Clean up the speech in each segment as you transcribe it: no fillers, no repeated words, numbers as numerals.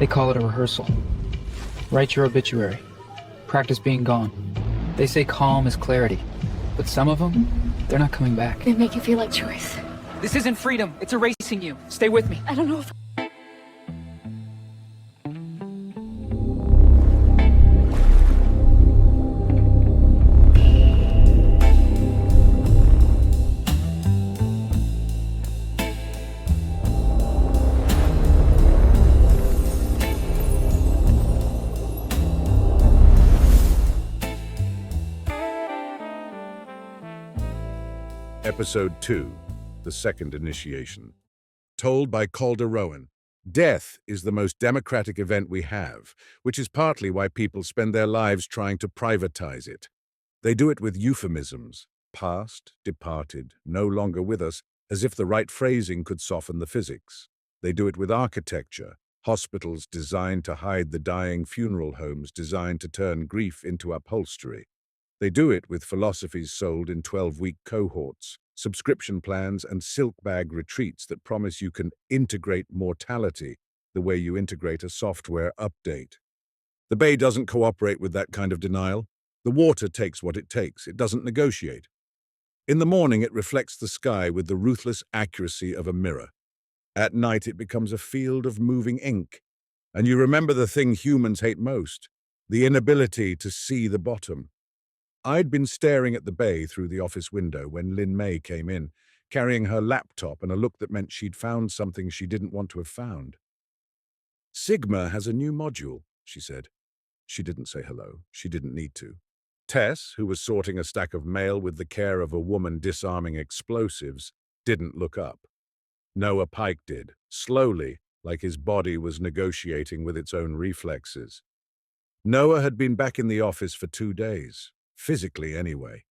They call it a rehearsal. Write your obituary. Practice being gone. They say calm is clarity. But some of them, they're not coming back. They make you feel like choice. This isn't freedom. It's erasing you. Stay with me. I don't know if... Episode 2, The Second Initiation. Told by Calder Rowan, death is the most democratic event we have, which is partly why people spend their lives trying to privatize it. They do it with euphemisms, past, departed, no longer with us, as if the right phrasing could soften the physics. They do it with architecture, hospitals designed to hide the dying, funeral homes designed to turn grief into upholstery. They do it with philosophies sold in 12-week cohorts, subscription plans, and silk bag retreats that promise you can integrate mortality the way you integrate a software update. The Bay doesn't cooperate with that kind of denial. The water takes what it takes. It doesn't negotiate. In the morning, it reflects the sky with the ruthless accuracy of a mirror. At night, it becomes a field of moving ink. And you remember the thing humans hate most, the inability to see the bottom. I'd been staring at the bay through the office window when Lin May came in, carrying her laptop and a look that meant she'd found something she didn't want to have found. Sigma has a new module, she said. She didn't say hello. She didn't need to. Tess, who was sorting a stack of mail with the care of a woman disarming explosives, didn't look up. Noah Pike did, slowly, like his body was negotiating with its own reflexes. Noah had been back in the office for 2 days. Physically, anyway.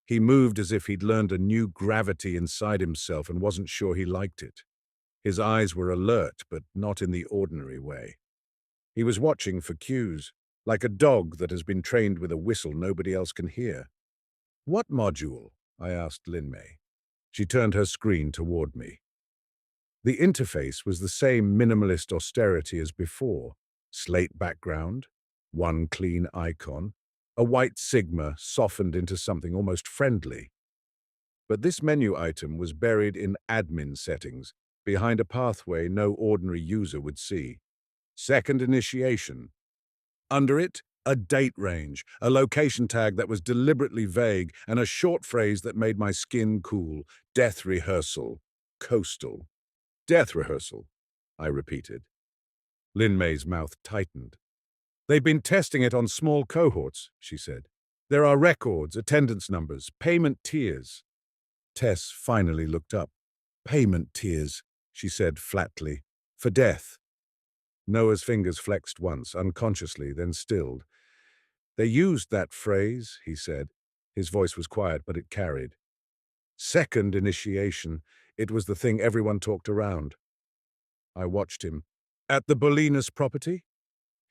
He moved as if he'd learned a new gravity inside himself and wasn't sure he liked it. His eyes were alert, but not in the ordinary way. He was watching for cues, like a dog that has been trained with a whistle nobody else can hear. "What module?" I asked Lin May. She turned her screen toward me. The interface was the same minimalist austerity as before. Slate background, one clean icon, a white Sigma softened into something almost friendly. But this menu item was buried in admin settings, behind a pathway no ordinary user would see. Second initiation. Under it, a date range, a location tag that was deliberately vague, and a short phrase that made my skin cool. Death rehearsal. Coastal. Death rehearsal, I repeated. Lin May's mouth tightened. "They've been testing it on small cohorts," she said. "There are records, attendance numbers, payment tiers." Tess finally looked up. "Payment tiers," she said flatly. "For death." Noah's fingers flexed once, unconsciously, then stilled. "They used that phrase," he said. His voice was quiet, but it carried. Second initiation. It was the thing everyone talked around. I watched him. "At the Bolinas property?"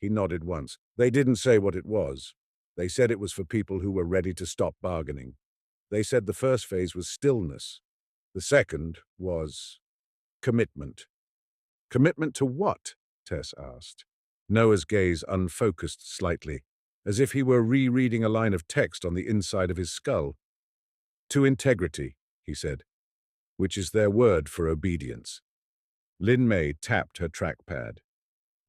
He nodded once. "They didn't say what it was. They said it was for people who were ready to stop bargaining. They said the first phase was stillness. The second was commitment." "Commitment to what?" Tess asked. Noah's gaze unfocused slightly, as if he were rereading a line of text on the inside of his skull. "To integrity," he said, which is their word for obedience. Lin May tapped her trackpad.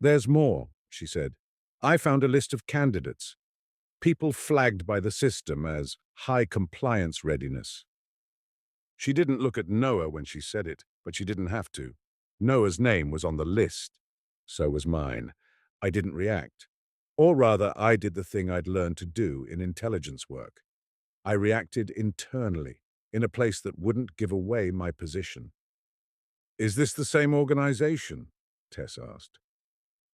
"There's more," she said. "I found a list of candidates. People flagged by the system as high compliance readiness." She didn't look at Noah when she said it, but she didn't have to. Noah's name was on the list. So was mine. I didn't react. Or rather, I did the thing I'd learned to do in intelligence work. I reacted internally, in a place that wouldn't give away my position. "Is this the same organization?" Tess asked.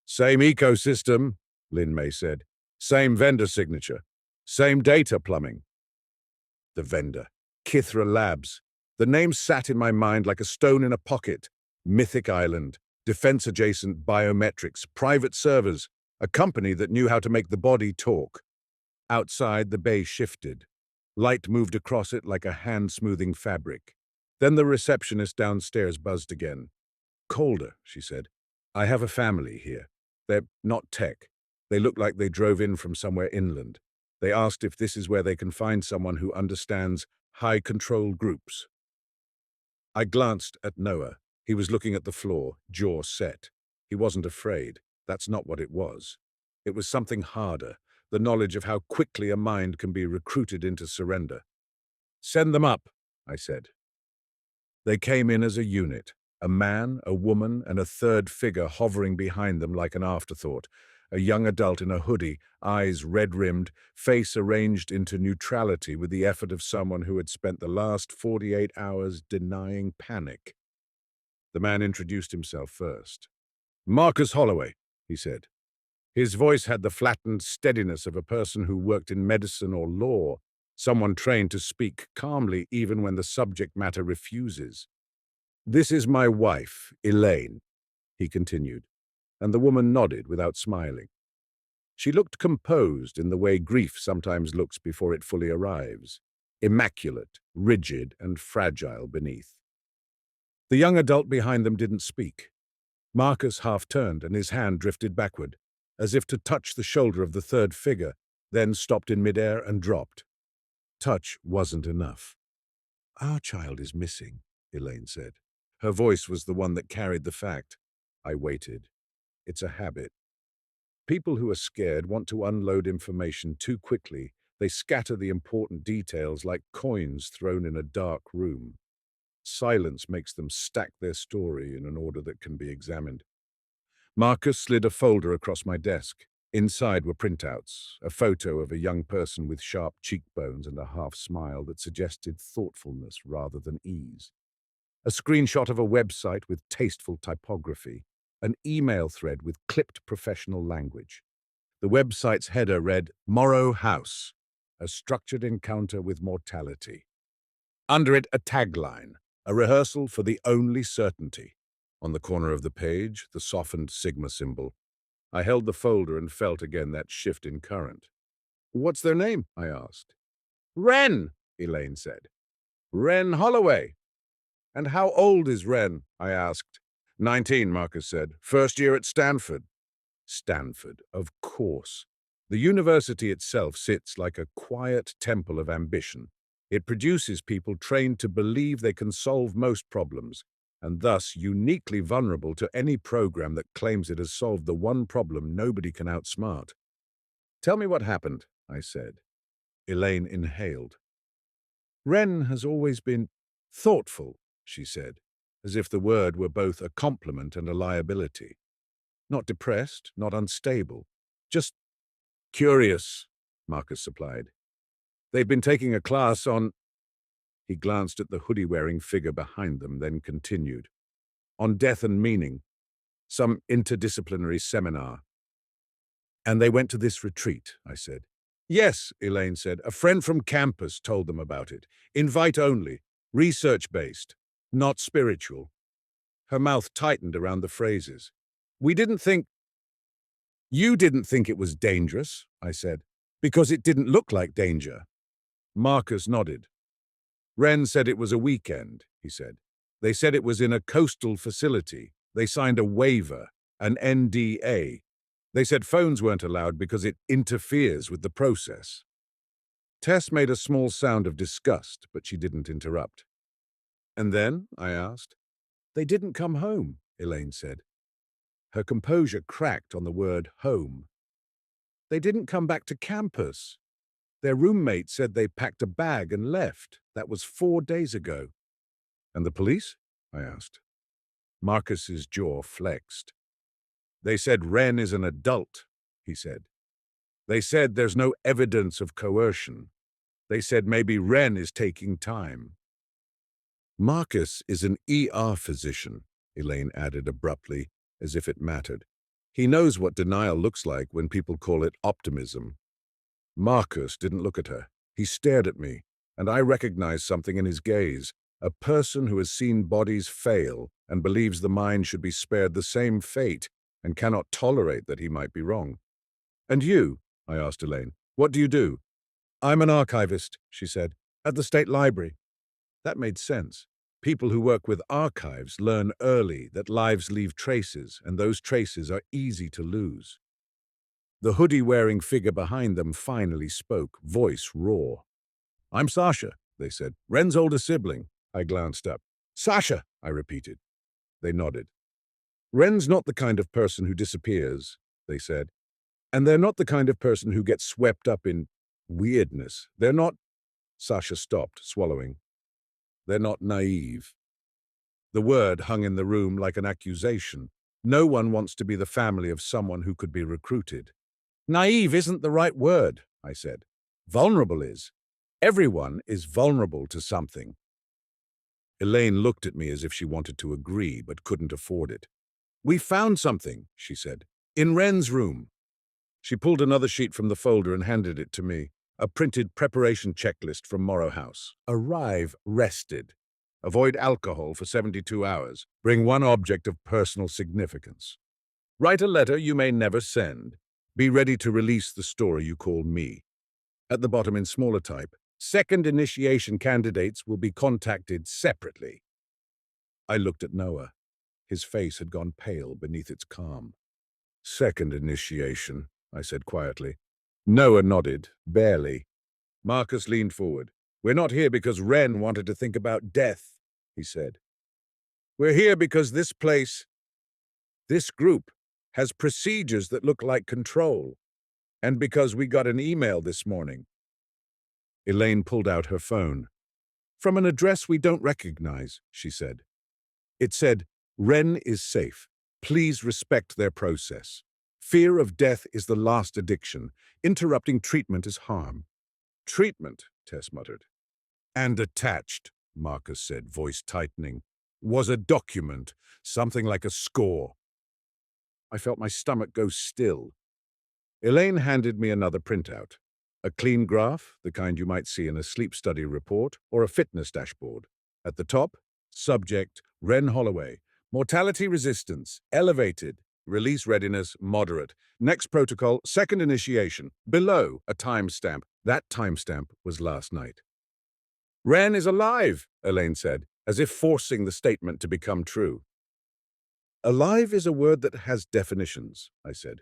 "Same ecosystem," Lin May said. "Same vendor signature. Same data plumbing." The vendor. Kithra Labs. The name sat in my mind like a stone in a pocket. Mythic Island. Defense-adjacent biometrics. Private servers. A company that knew how to make the body talk. Outside, the bay shifted. Light moved across it like a hand-smoothing fabric. Then the receptionist downstairs buzzed again. "Calder," she said. "I have a family here. They're not tech. They look like they drove in from somewhere inland. They asked if this is where they can find someone who understands high-control groups. I glanced at Noah. He was looking at the floor, jaw set. He wasn't afraid. That's not what it was. It was something harder, the knowledge of how quickly a mind can be recruited into surrender. "Send them up," I said. They came in as a unit, a man, a woman, and a third figure hovering behind them like an afterthought, a young adult in a hoodie, eyes red-rimmed, face arranged into neutrality with the effort of someone who had spent the last 48 hours denying panic. The man introduced himself first. "Marcus Holloway," he said. His voice had the flattened steadiness of a person who worked in medicine or law, someone trained to speak calmly even when the subject matter refuses. "This is my wife, Elaine," he continued, and the woman nodded without smiling. She looked composed in the way grief sometimes looks before it fully arrives, immaculate, rigid, and fragile beneath. The young adult behind them didn't speak. Marcus half-turned and his hand drifted backward, as if to touch the shoulder of the third figure, then stopped in midair and dropped. Touch wasn't enough. "Our child is missing," Elaine said. Her voice was the one that carried the fact. I waited. It's a habit. People who are scared want to unload information too quickly. They scatter the important details like coins thrown in a dark room. Silence makes them stack their story in an order that can be examined. Marcus slid a folder across my desk. Inside were printouts, a photo of a young person with sharp cheekbones and a half-smile that suggested thoughtfulness rather than ease. A screenshot of a website with tasteful typography, an email thread with clipped professional language. The website's header read, "Morrow House, a structured encounter with mortality." Under it, a tagline, "A rehearsal for the only certainty." On the corner of the page, the softened sigma symbol. I held the folder and felt again that shift in current. "What's their name?" I asked. "Wren," Elaine said. "Wren Holloway." "And how old is Wren?" I asked. 19, Marcus said. "First year at Stanford." Stanford, of course. The university itself sits like a quiet temple of ambition. It produces people trained to believe they can solve most problems, and thus uniquely vulnerable to any program that claims it has solved the one problem nobody can outsmart. "Tell me what happened," I said. Elaine inhaled. "Wren has always been thoughtful," she said, as if the word were both a compliment and a liability. "Not depressed, not unstable, just curious," Marcus supplied. "They've been taking a class on—" He glanced at the hoodie-wearing figure behind them, then continued. "On death and meaning. Some interdisciplinary seminar." "And they went to this retreat," I said. "Yes," Elaine said. "A friend from campus told them about it. Invite only. Research-based. Not spiritual." Her mouth tightened around the phrases. "We didn't think—" "You didn't think it was dangerous," I said, "because it didn't look like danger." Marcus nodded. "Wren said it was a weekend," he said. "They said it was in a coastal facility. They signed a waiver, an NDA. They said phones weren't allowed because it interferes with the process." Tess made a small sound of disgust, but she didn't interrupt. "And then?" I asked. "They didn't come home," Elaine said. Her composure cracked on the word home. "They didn't come back to campus. Their roommate said they packed a bag and left. That was 4 days ago." "And the police?" I asked. Marcus's jaw flexed. "They said Wren is an adult," he said. "They said there's no evidence of coercion. They said maybe Wren is taking time." "Marcus is an ER physician," Elaine added abruptly, as if it mattered. "He knows what denial looks like when people call it optimism." Marcus didn't look at her. He stared at me, and I recognized something in his gaze, a person who has seen bodies fail and believes the mind should be spared the same fate and cannot tolerate that he might be wrong. "And you?" I asked Elaine. "What do you do?" "I'm an archivist," she said, "at the State Library." That made sense. People who work with archives learn early that lives leave traces, and those traces are easy to lose. The hoodie-wearing figure behind them finally spoke, voice raw. "I'm Sasha," they said. "Wren's older sibling." I glanced up. "Sasha," I repeated. They nodded. "Wren's not the kind of person who disappears," they said. "And they're not the kind of person who gets swept up in weirdness. They're not—" Sasha stopped, swallowing. "They're not naive." The word hung in the room like an accusation. No one wants to be the family of someone who could be recruited. "Naive isn't the right word," I said. "Vulnerable is. Everyone is vulnerable to something." Elaine looked at me as if she wanted to agree, but couldn't afford it. "We found something," she said. "In Wren's room." She pulled another sheet from the folder and handed it to me. A printed preparation checklist from Morrow House. Arrive rested. Avoid alcohol for 72 hours. Bring one object of personal significance. Write a letter you may never send. Be ready to release the story you call me. At the bottom in smaller type, second initiation candidates will be contacted separately. I looked at Noah. His face had gone pale beneath its calm. "Second initiation," I said quietly. Noah nodded, barely. Marcus leaned forward. "We're not here because Wren wanted to think about death," he said. "We're here because this place, this group, has procedures that look like control, and because we got an email this morning." Elaine pulled out her phone. "From an address we don't recognize," she said. It said, "Wren is safe. Please respect their process. Fear of death is the last addiction. Interrupting treatment is harm." "Treatment," Tess muttered. "And attached," Marcus said, voice tightening, "was a document, something like a score." I felt my stomach go still. Elaine handed me another printout. A clean graph, the kind you might see in a sleep study report or a fitness dashboard. At the top, subject, Wren Holloway. Mortality resistance, elevated. Release readiness, moderate. Next protocol, second initiation. Below, a timestamp. That timestamp was last night. "Wren is alive," Elaine said, as if forcing the statement to become true. "Alive is a word that has definitions," I said.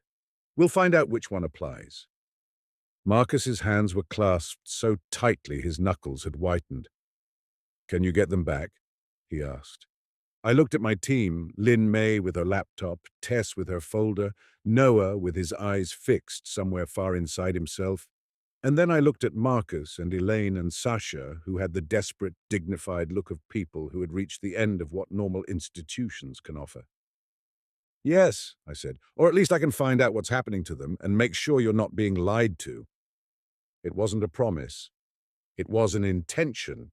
"We'll find out which one applies." Marcus's hands were clasped so tightly his knuckles had whitened. "Can you get them back?" he asked. I looked at my team, Lynn May with her laptop, Tess with her folder, Noah with his eyes fixed somewhere far inside himself. And then I looked at Marcus and Elaine and Sasha, who had the desperate, dignified look of people who had reached the end of what normal institutions can offer. "Yes," I said, "or at least I can find out what's happening to them and make sure you're not being lied to." It wasn't a promise. It was an intention.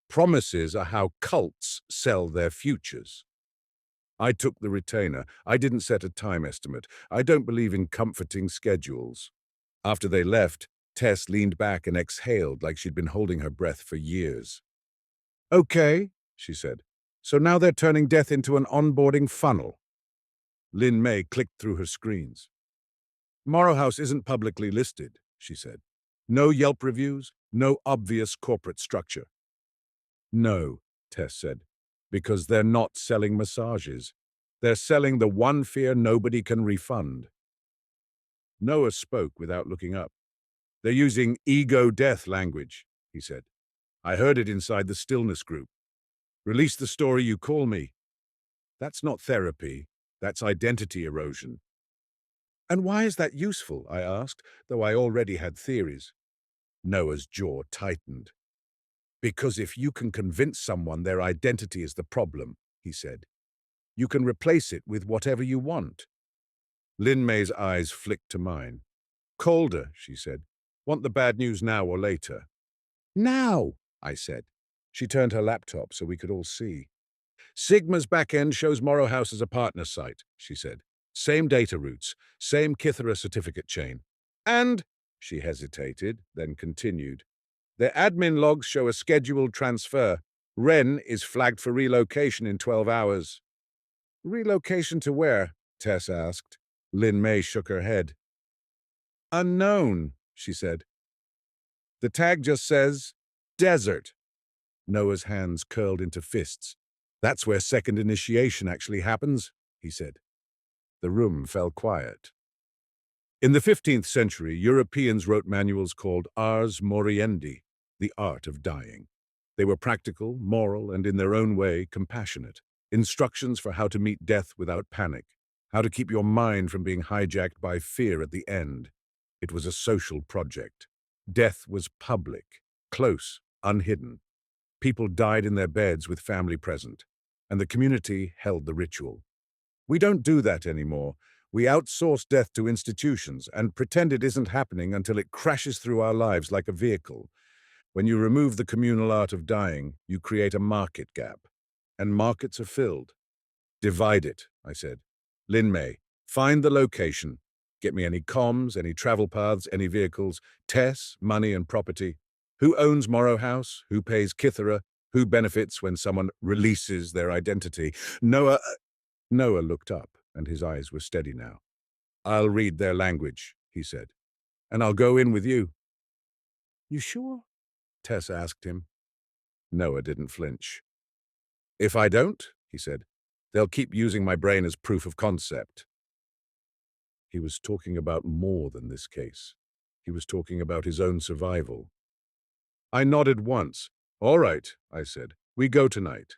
Promises are how cults sell their futures. I took the retainer. I didn't set a time estimate. I don't believe in comforting schedules. After they left, Tess leaned back and exhaled like she'd been holding her breath for years. "Okay," she said. "So now they're turning death into an onboarding funnel." Lynn May clicked through her screens. "Morrow House isn't publicly listed," she said. "No Yelp reviews, no obvious corporate structure." "No," Tess said, "because they're not selling massages. They're selling the one fear nobody can refund." Noah spoke without looking up. "They're using ego death language," he said. "I heard it inside the stillness group. Release the story you call me. That's not therapy. That's identity erosion." "And why is that useful?" I asked, though I already had theories. Noah's jaw tightened. "Because if you can convince someone their identity is the problem," he said, "you can replace it with whatever you want." Lynn May's eyes flicked to mine. "Calder," she said. "Want the bad news now or later?" "Now," I said. She turned her laptop so we could all see. "Sigma's backend shows Morrow House as a partner site," she said. "Same data routes, same Kithera certificate chain. And," she hesitated, then continued, "their admin logs show a scheduled transfer. Wren is flagged for relocation in 12 hours. "Relocation to where?" Tess asked. Lynn May shook her head. "Unknown," she said. "The tag just says, desert." Noah's hands curled into fists. "That's where second initiation actually happens," he said. The room fell quiet. In the 15th century, Europeans wrote manuals called Ars Moriendi, the art of dying. They were practical, moral, and in their own way, compassionate. Instructions for how to meet death without panic, how to keep your mind from being hijacked by fear at the end. It was a social project. Death was public, close, unhidden. People died in their beds with family present, and the community held the ritual. We don't do that anymore. We outsource death to institutions and pretend it isn't happening until it crashes through our lives like a vehicle. When you remove the communal art of dying, you create a market gap. And markets are filled. "Divide it," I said. "Lin May, find the location. Get me any comms, any travel paths, any vehicles, Tess, money and property. Who owns Morrow House? Who pays Kithera? Who benefits when someone releases their identity?" Noah looked up, and his eyes were steady now. "I'll read their language," he said. "And I'll go in with you." "You sure?" Tess asked him. Noah didn't flinch. "If I don't," he said, "they'll keep using my brain as proof of concept." He was talking about more than this case. He was talking about his own survival. I nodded once. "All right," I said. "We go tonight."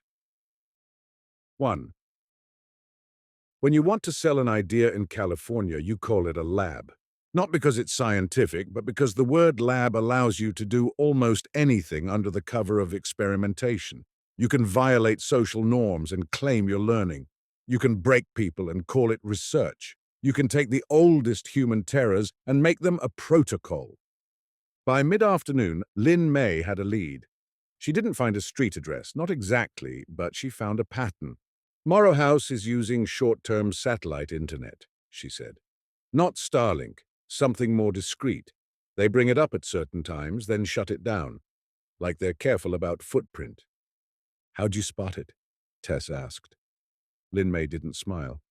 1. When you want to sell an idea in California, you call it a lab. Not because it's scientific, but because the word lab allows you to do almost anything under the cover of experimentation. You can violate social norms and claim you're learning. You can break people and call it research. You can take the oldest human terrors and make them a protocol. By mid-afternoon, Lin May had a lead. She didn't find a street address, not exactly, but she found a pattern. "Morrow House is using short-term satellite internet," she said. "Not Starlink, something more discreet. They bring it up at certain times, then shut it down, like they're careful about footprint." "How'd you spot it?" Tess asked. Lin May didn't smile.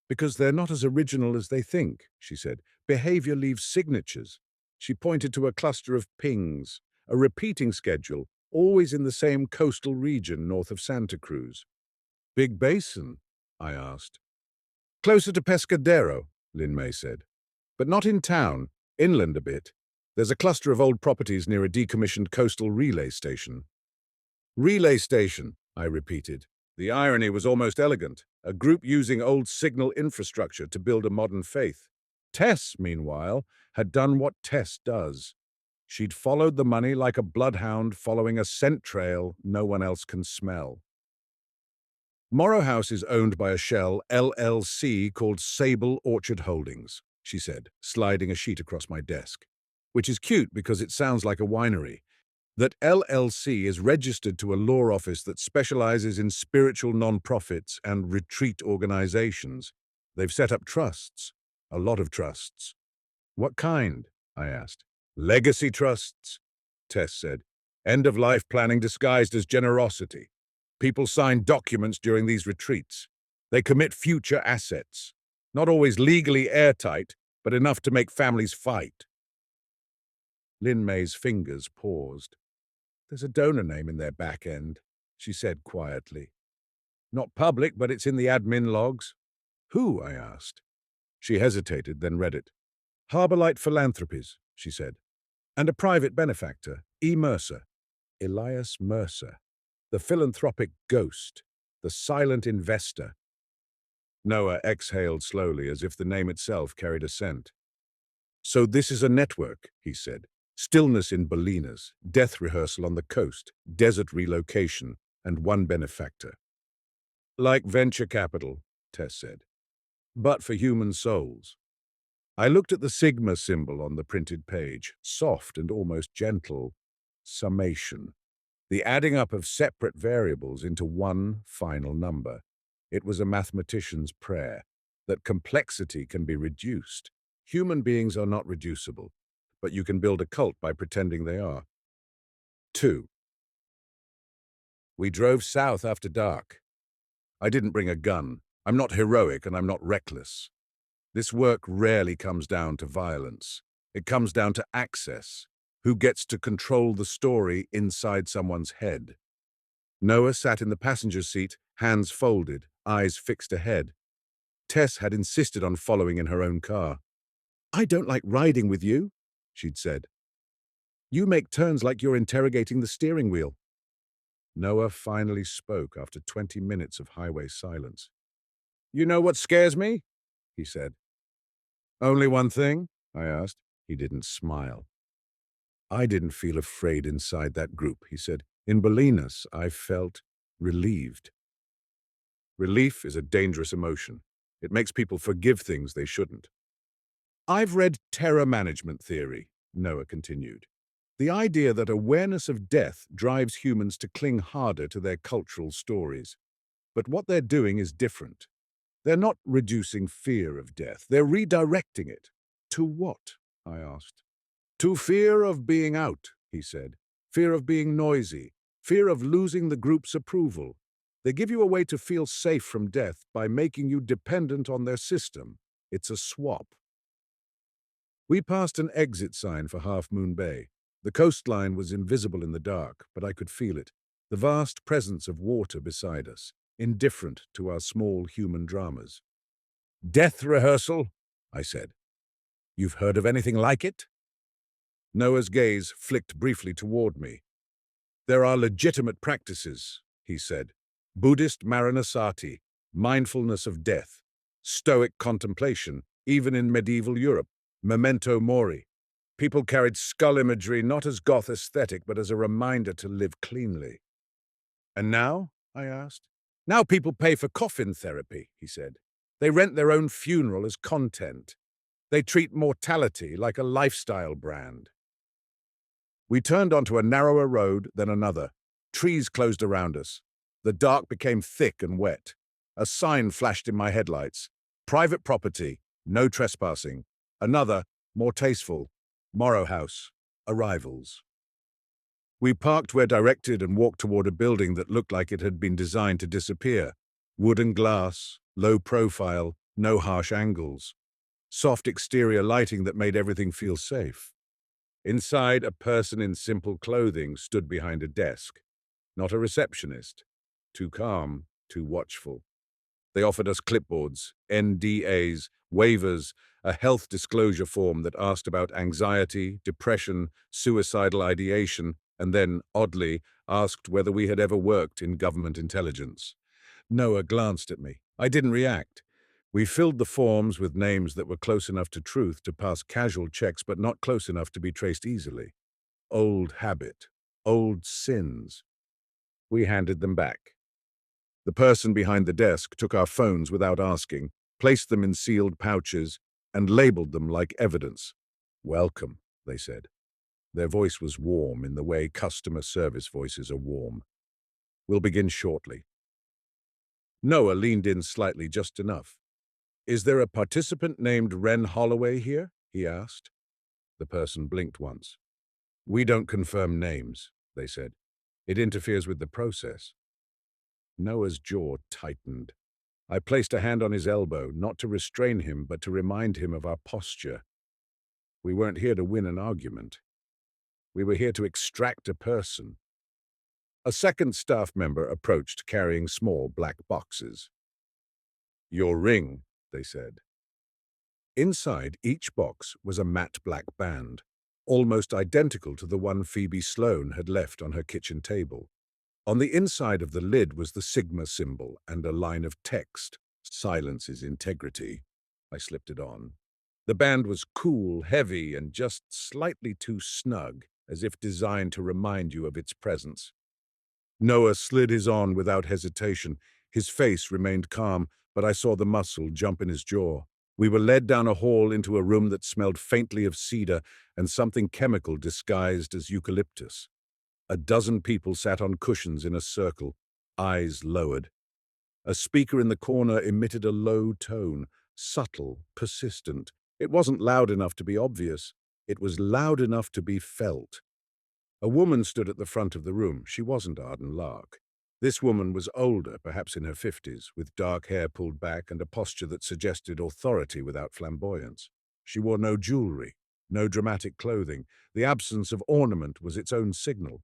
"Because they're not as original as they think," she said. "Behavior leaves signatures." She pointed to a cluster of pings, a repeating schedule, always in the same coastal region north of Santa Cruz. "Big basin?" I asked. "Closer to Pescadero," Lin May said. "But not in town, inland a bit. There's a cluster of old properties near a decommissioned coastal relay station." "Relay station," I repeated. The irony was almost elegant, a group using old signal infrastructure to build a modern faith. Tess, meanwhile, had done what Tess does. She'd followed the money like a bloodhound following a scent trail no one else can smell. "Morrow House is owned by a shell LLC called Sable Orchard Holdings," she said, sliding a sheet across my desk. "Which is cute because it sounds like a winery. That LLC is registered to a law office that specializes in spiritual nonprofits and retreat organizations. They've set up trusts, a lot of trusts." "What kind?" I asked. "Legacy trusts," Tess said. "End-of-life planning disguised as generosity. People sign documents during these retreats. They commit future assets. Not always legally airtight, but enough to make families fight." Lin May's fingers paused. "There's a donor name in their back end," she said quietly. "Not public, but it's in the admin logs." "Who?" I asked. She hesitated, then read it. "Harborlight Philanthropies," she said. "And a private benefactor, E. Mercer. Elias Mercer. The philanthropic ghost. The silent investor." Noah exhaled slowly, as if the name itself carried a scent. "So this is a network," he said. "Stillness in Bolinas, death rehearsal on the coast, desert relocation, and one benefactor." "Like venture capital," Tess said. "But for human souls." I looked at the Sigma symbol on the printed page, soft and almost gentle. Summation. The adding up of separate variables into one final number. It was a mathematician's prayer, that complexity can be reduced. Human beings are not reducible, but you can build a cult by pretending they are. 2. We drove south after dark. I didn't bring a gun. I'm not heroic and I'm not reckless. This work rarely comes down to violence. It comes down to access. Who gets to control the story inside someone's head? Noah sat in the passenger seat, hands folded, eyes fixed ahead. Tess had insisted on following in her own car. "I don't like riding with you," she'd said. "You make turns like you're interrogating the steering wheel." Noah finally spoke after 20 minutes of highway silence. "You know what scares me?" he said. "Only one thing?" I asked. He didn't smile. "I didn't feel afraid inside that group," he said. "In Bolinas, I felt relieved." Relief is a dangerous emotion. It makes people forgive things they shouldn't. "I've read terror management theory," Noah continued. "The idea that awareness of death drives humans to cling harder to their cultural stories. But what they're doing is different. They're not reducing fear of death. They're redirecting it." "To what?" I asked. "To fear of being out," he said. "Fear of being noisy. Fear of losing the group's approval. They give you a way to feel safe from death by making you dependent on their system. It's a swap." We passed an exit sign for Half Moon Bay. The coastline was invisible in the dark, but I could feel it. The vast presence of water beside us, indifferent to our small human dramas. "Death rehearsal," I said. "You've heard of anything like it?" Noah's gaze flicked briefly toward me. "There are legitimate practices," he said. "Buddhist Maranasati, mindfulness of death, Stoic contemplation, even in medieval Europe, memento mori. People carried skull imagery not as goth aesthetic, but as a reminder to live cleanly." "And now?" I asked. "Now people pay for coffin therapy," he said. "They rent their own funeral as content. They treat mortality like a lifestyle brand." We turned onto a narrower road, then another. Trees closed around us. The dark became thick and wet. A sign flashed in my headlights. "Private property, no trespassing." Another, more tasteful, "Morrow House, arrivals." We parked where directed and walked toward a building that looked like it had been designed to disappear. Wood and glass, low profile, no harsh angles. Soft exterior lighting that made everything feel safe. Inside, a person in simple clothing stood behind a desk. Not a receptionist. Too calm, too watchful. They offered us clipboards, NDAs, waivers, a health disclosure form that asked about anxiety, depression, suicidal ideation, and then, oddly, asked whether we had ever worked in government intelligence. Noah glanced at me. I didn't react. We filled the forms with names that were close enough to truth to pass casual checks, but not close enough to be traced easily. Old habit. Old sins. We handed them back. The person behind the desk took our phones without asking, placed them in sealed pouches, and labeled them like evidence. "Welcome," they said. Their voice was warm in the way customer service voices are warm. "We'll begin shortly." Noah leaned in slightly, just enough. "Is there a participant named Ren Holloway here?" he asked. The person blinked once. "We don't confirm names," they said. "It interferes with the process." Noah's jaw tightened. I placed a hand on his elbow, not to restrain him, but to remind him of our posture. We weren't here to win an argument. We were here to extract a person. A second staff member approached, carrying small black boxes. "Your ring," they said. Inside each box was a matte black band, almost identical to the one Phoebe Sloane had left on her kitchen table. On the inside of the lid was the Sigma symbol and a line of text, "Silence is integrity." I slipped it on. The band was cool, heavy, and just slightly too snug, as if designed to remind you of its presence. Noah slid his on without hesitation. His face remained calm, but I saw the muscle jump in his jaw. We were led down a hall into a room that smelled faintly of cedar and something chemical disguised as eucalyptus. A dozen people sat on cushions in a circle, eyes lowered. A speaker in the corner emitted a low tone, subtle, persistent. It wasn't loud enough to be obvious. It was loud enough to be felt. A woman stood at the front of the room. She wasn't Arden Lark. This woman was older, perhaps in her 50s, with dark hair pulled back and a posture that suggested authority without flamboyance. She wore no jewelry, no dramatic clothing. The absence of ornament was its own signal.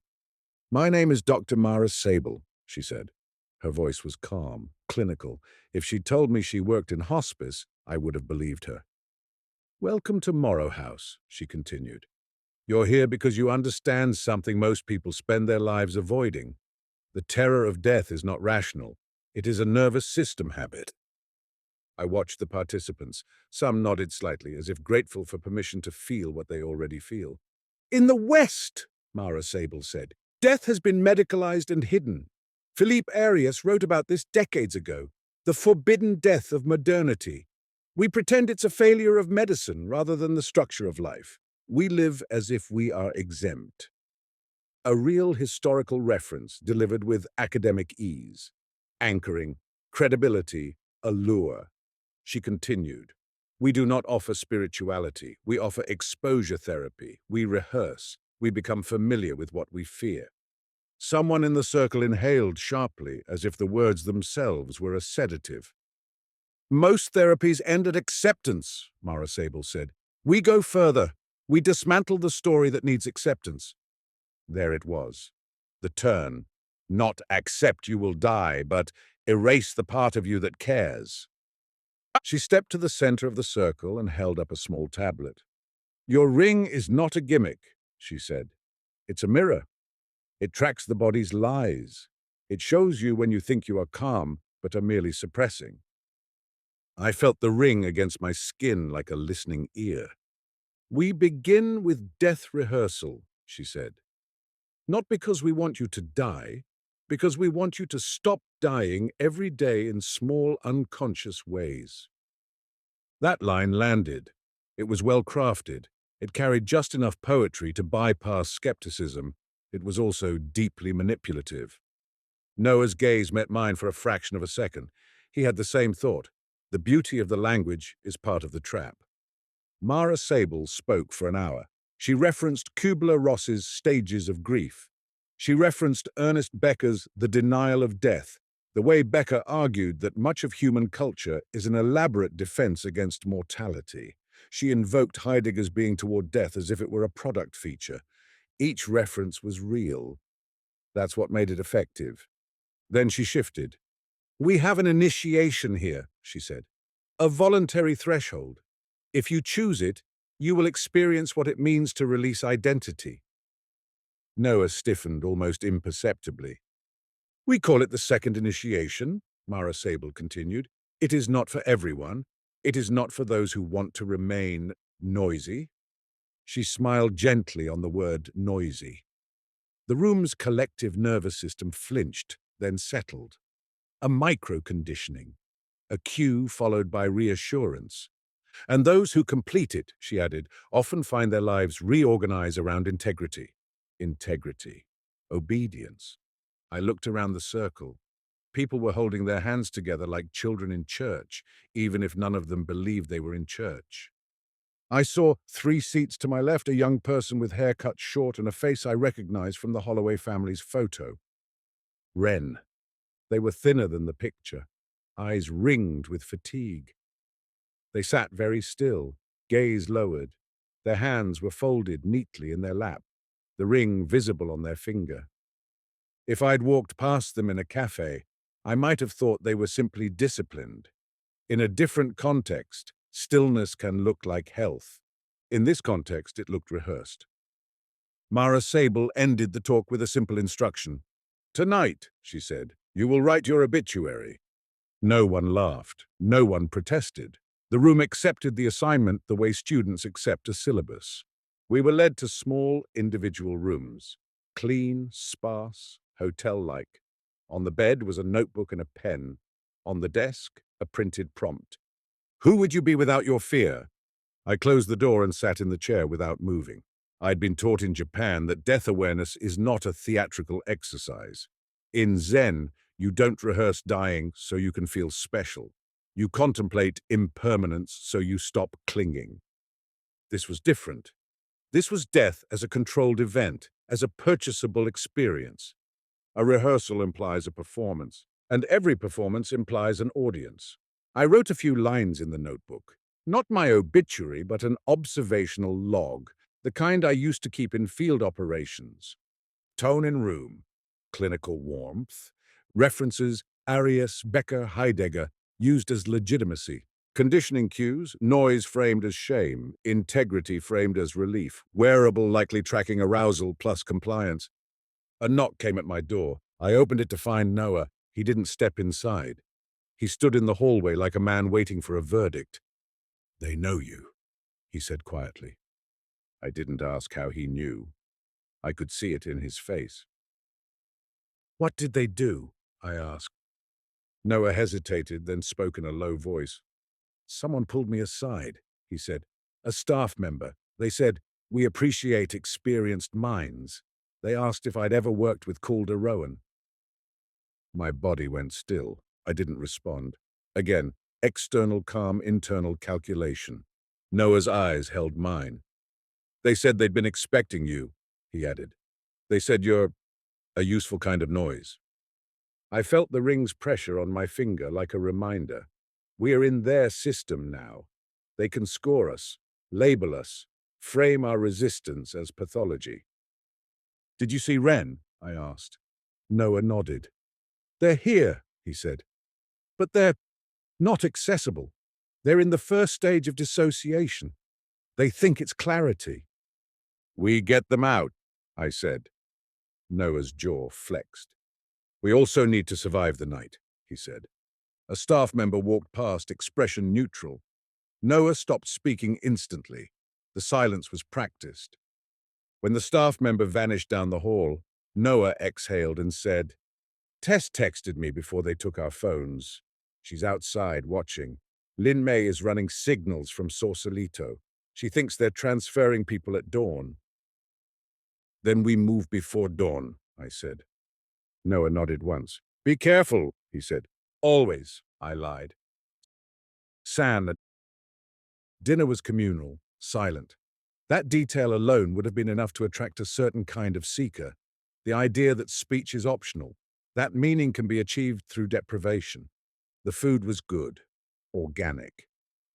"My name is Dr. Mara Sable," she said. Her voice was calm, clinical. If she'd told me she worked in hospice, I would have believed her. Welcome to Morrow House, she continued. You're here because you understand something most people spend their lives avoiding. The terror of death is not rational. It is a nervous system habit. I watched the participants. Some nodded slightly, as if grateful for permission to feel what they already feel. In the West, Mara Sable said, death has been medicalized and hidden. Philippe Arias wrote about this decades ago, the forbidden death of modernity. We pretend it's a failure of medicine rather than the structure of life. We live as if we are exempt. A real historical reference delivered with academic ease, anchoring, credibility, allure. She continued, we do not offer spirituality, we offer exposure therapy, we rehearse, we become familiar with what we fear. Someone in the circle inhaled sharply, as if the words themselves were a sedative. Most therapies end at acceptance, Mara Sable said. We go further. We dismantle the story that needs acceptance. There it was. The turn. Not accept you will die, but erase the part of you that cares. She stepped to the center of the circle and held up a small tablet. Your ring is not a gimmick, she said. It's a mirror. It tracks the body's lies. It shows you when you think you are calm, but are merely suppressing. I felt the ring against my skin like a listening ear. We begin with death rehearsal, she said. Not because we want you to die, because we want you to stop dying every day in small, unconscious ways. That line landed. It was well crafted. It carried just enough poetry to bypass skepticism. It was also deeply manipulative. Noah's gaze met mine for a fraction of a second. He had the same thought. The beauty of the language is part of the trap. Mara Sable spoke for an hour. She referenced Kubler-Ross's Stages of Grief. She referenced Ernest Becker's The Denial of Death, the way Becker argued that much of human culture is an elaborate defense against mortality. She invoked Heidegger's being toward death as if it were a product feature. Each reference was real. That's what made it effective. Then she shifted. We have an initiation here, she said. A voluntary threshold. If you choose it, you will experience what it means to release identity. Noah stiffened almost imperceptibly. We call it the second initiation, Mara Sable continued. It is not for everyone. It is not for those who want to remain noisy. She smiled gently on the word noisy. The room's collective nervous system flinched, then settled. A micro-conditioning. A cue followed by reassurance. And those who complete it, she added, often find their lives reorganize around integrity. Integrity. Obedience. I looked around the circle. People were holding their hands together like children in church, even if none of them believed they were in church. I saw 3 seats to my left a young person with hair cut short and a face I recognized from the Holloway family's photo. Wren. They were thinner than the picture, eyes ringed with fatigue. They sat very still, gaze lowered. Their hands were folded neatly in their lap, the ring visible on their finger. If I'd walked past them in a cafe, I might have thought they were simply disciplined. In a different context, stillness can look like health. In this context, it looked rehearsed. Mara Sable ended the talk with a simple instruction. Tonight, she said, you will write your obituary. No one laughed. No one protested. The room accepted the assignment the way students accept a syllabus. We were led to small, individual rooms. Clean, sparse, hotel-like. On the bed was a notebook and a pen. On the desk, a printed prompt. Who would you be without your fear? I closed the door and sat in the chair without moving. I'd been taught in Japan that death awareness is not a theatrical exercise. In Zen, you don't rehearse dying so you can feel special. You contemplate impermanence so you stop clinging. This was different. This was death as a controlled event, as a purchasable experience. A rehearsal implies a performance, and every performance implies an audience. I wrote a few lines in the notebook. Not my obituary, but an observational log, the kind I used to keep in field operations. Tone in room, clinical warmth, References, Arias, Becker, Heidegger, used as legitimacy. Conditioning cues, noise framed as shame, integrity framed as relief, wearable likely tracking arousal plus compliance. A knock came at my door. I opened it to find Noah. He didn't step inside. He stood in the hallway like a man waiting for a verdict. "They know you," he said quietly. I didn't ask how he knew. I could see it in his face. "What did they do?" I asked. Noah hesitated, then spoke in a low voice. "Someone pulled me aside," he said. "A staff member. They said, 'We appreciate experienced minds.' They asked if I'd ever worked with Calder Rowan." My body went still. I didn't respond. Again, external calm, internal calculation. Noah's eyes held mine. "They said they'd been expecting you," he added. "They said you're a useful kind of noise." I felt the ring's pressure on my finger like a reminder. We're in their system now. They can score us, label us, frame our resistance as pathology. "Did you see Wren?" I asked. Noah nodded. "They're here," he said. "But they're not accessible. They're in the first stage of dissociation. They think it's clarity." "We get them out," I said. Noah's jaw flexed. "We also need to survive the night," he said. A staff member walked past, expression neutral. Noah stopped speaking instantly. The silence was practiced. When the staff member vanished down the hall, Noah exhaled and said, "Tess texted me before they took our phones. She's outside watching. Lin May is running signals from Sausalito. She thinks they're transferring people at dawn." "Then we move before dawn," I said. Noah nodded once. "Be careful," he said. "Always," I lied. San. Dinner was communal, silent. That detail alone would have been enough to attract a certain kind of seeker. The idea that speech is optional, that meaning can be achieved through deprivation. The food was good, organic,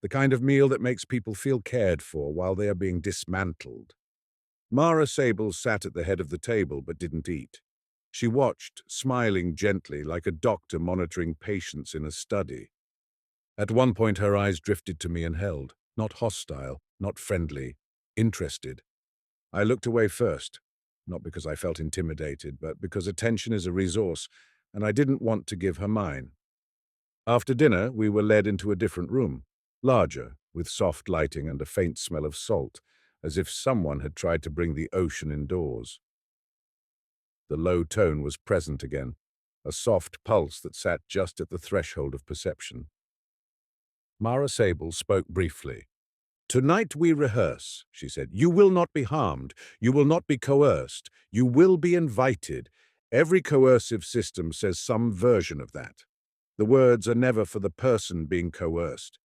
the kind of meal that makes people feel cared for while they are being dismantled. Mara Sable sat at the head of the table but didn't eat. She watched, smiling gently like a doctor monitoring patients in a study. At one point her eyes drifted to me and held, not hostile, not friendly, interested. I looked away first, not because I felt intimidated, but because attention is a resource, and I didn't want to give her mine. After dinner, we were led into a different room, larger, with soft lighting and a faint smell of salt, as if someone had tried to bring the ocean indoors. The low tone was present again, a soft pulse that sat just at the threshold of perception. Mara Sable spoke briefly. "Tonight we rehearse," she said. "You will not be harmed. You will not be coerced. You will be invited. Every coercive system says some version of that. The words are never for the person being coerced.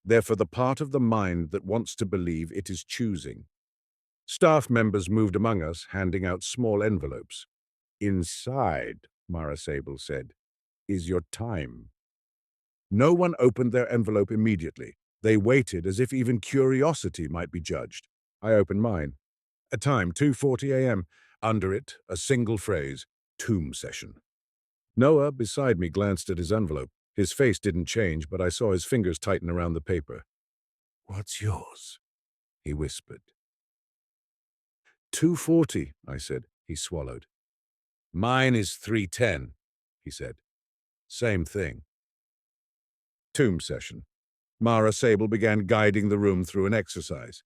They're for the part of the mind that wants to believe it is choosing." Staff members moved among us, handing out small envelopes. "Inside," Mara Sable said, "is your time." No one opened their envelope immediately. They waited as if even curiosity might be judged. I opened mine. A time, 2:40 a.m. Under it, a single phrase, "Tomb session." Noah, beside me, glanced at his envelope. His face didn't change, but I saw his fingers tighten around the paper. "What's yours?" he whispered. 2:40, I said. He swallowed. "Mine is 3:10, he said. "Same thing." Tomb session. Mara Sable began guiding the room through an exercise.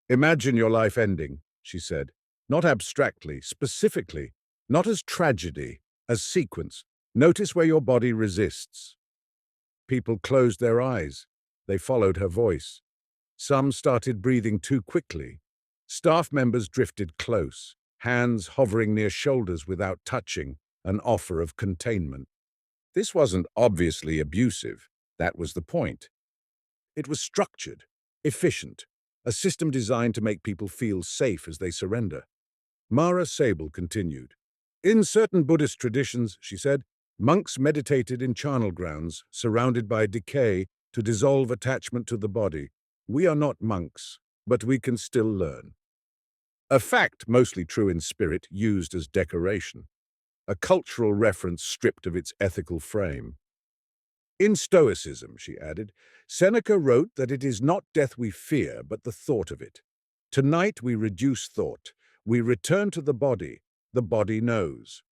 "Imagine your life ending," she said. "Not abstractly, specifically. Not as tragedy, as sequence. Notice where your body resists." People closed their eyes. They followed her voice. Some started breathing too quickly. Staff members drifted close, hands hovering near shoulders without touching, an offer of containment. This wasn't obviously abusive. That was the point. It was structured, efficient, a system designed to make people feel safe as they surrender. Mara Sable continued. "In certain Buddhist traditions," she said, "monks meditated in charnel grounds, surrounded by decay, to dissolve attachment to the body. We are not monks, but we can still learn." A fact mostly true in spirit, used as decoration. a cultural reference stripped of its ethical frame. In Stoicism, she added, Seneca wrote that it is not death we fear, but the thought of it. Tonight we reduce thought. We return to the body. The body knows.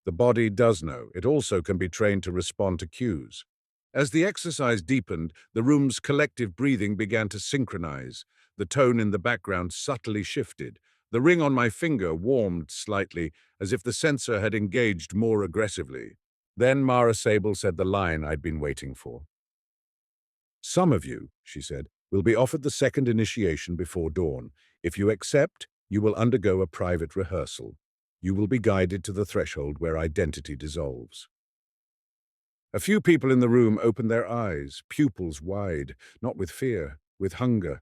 The body does know. It also can be trained to respond to cues. As the exercise deepened, the room's collective breathing began to synchronize. The tone in the background subtly shifted. The ring on my finger warmed slightly, as if the sensor had engaged more aggressively. Then Mara Sable said the line I'd been waiting for. Some of you, she said, will be offered the second initiation before dawn. If you accept, you will undergo a private rehearsal. You will be guided to the threshold where identity dissolves. A few people in the room opened their eyes, pupils wide, not with fear, with hunger.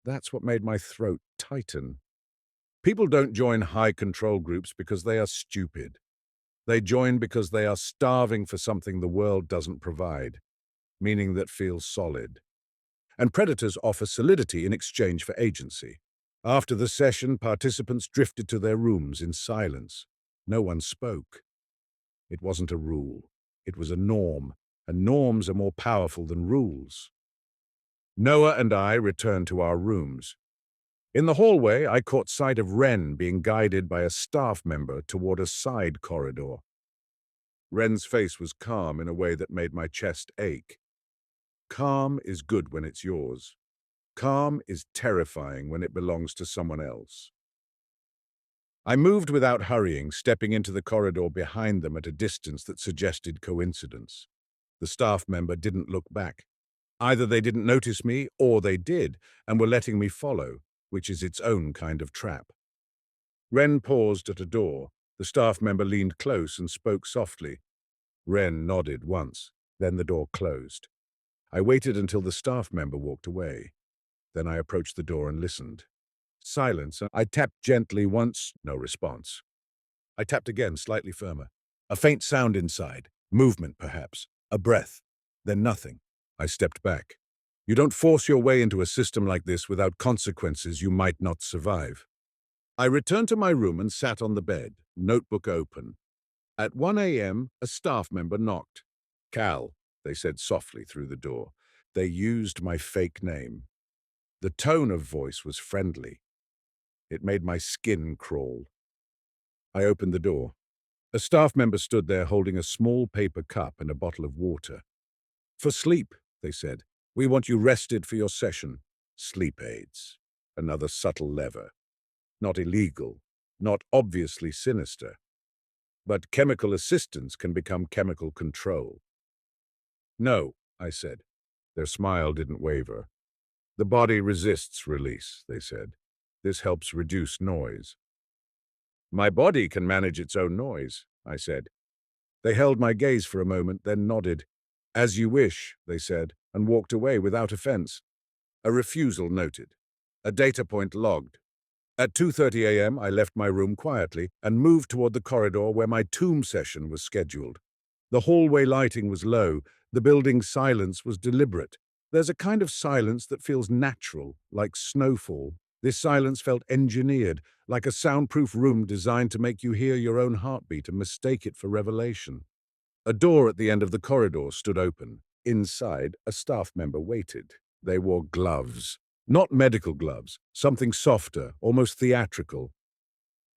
That's what made my throat tighten. People don't join high control groups because they are stupid. They join because they are starving for something the world doesn't provide, meaning that feels solid. And predators offer solidity in exchange for agency. After the session, participants drifted to their rooms in silence. No one spoke. It wasn't a rule. It was a norm, and norms are more powerful than rules. Noah and I returned to our rooms. In the hallway, I caught sight of Wren being guided by a staff member toward a side corridor. Wren's face was calm in a way that made my chest ache. Calm is good when it's yours. Calm is terrifying when it belongs to someone else. I moved without hurrying, stepping into the corridor behind them at a distance that suggested coincidence. The staff member didn't look back. Either they didn't notice me, or they did, and were letting me follow, which is its own kind of trap. Wren paused at a door. The staff member leaned close and spoke softly. Wren nodded once, then the door closed. I waited until the staff member walked away. Then I approached the door and listened. Silence. I tapped gently once, no response. I tapped again, slightly firmer. A faint sound inside, movement perhaps, a breath, then nothing. I stepped back. You don't force your way into a system like this without consequences you might not survive. I returned to my room and sat on the bed, notebook open. At 1 a.m., a staff member knocked. Cal, they said softly through the door. They used my fake name. The tone of voice was friendly. It made my skin crawl. I opened the door. A staff member stood there holding a small paper cup and a bottle of water. For sleep, they said. We want you rested for your session. Sleep aids. Another subtle lever. Not illegal, not obviously sinister. But chemical assistance can become chemical control. No, I said. Their smile didn't waver. The body resists release, they said. This helps reduce noise. My body can manage its own noise, I said. They held my gaze for a moment, then nodded. As you wish, they said, and walked away without offense. A refusal noted. A data point logged. At 2:30 a.m., I left my room quietly and moved toward the corridor where my tomb session was scheduled. The hallway lighting was low. The building's silence was deliberate. There's a kind of silence that feels natural, like snowfall. This silence felt engineered, like a soundproof room designed to make you hear your own heartbeat and mistake it for revelation. A door at the end of the corridor stood open. Inside, a staff member waited. They wore gloves. Not medical gloves, something softer, almost theatrical.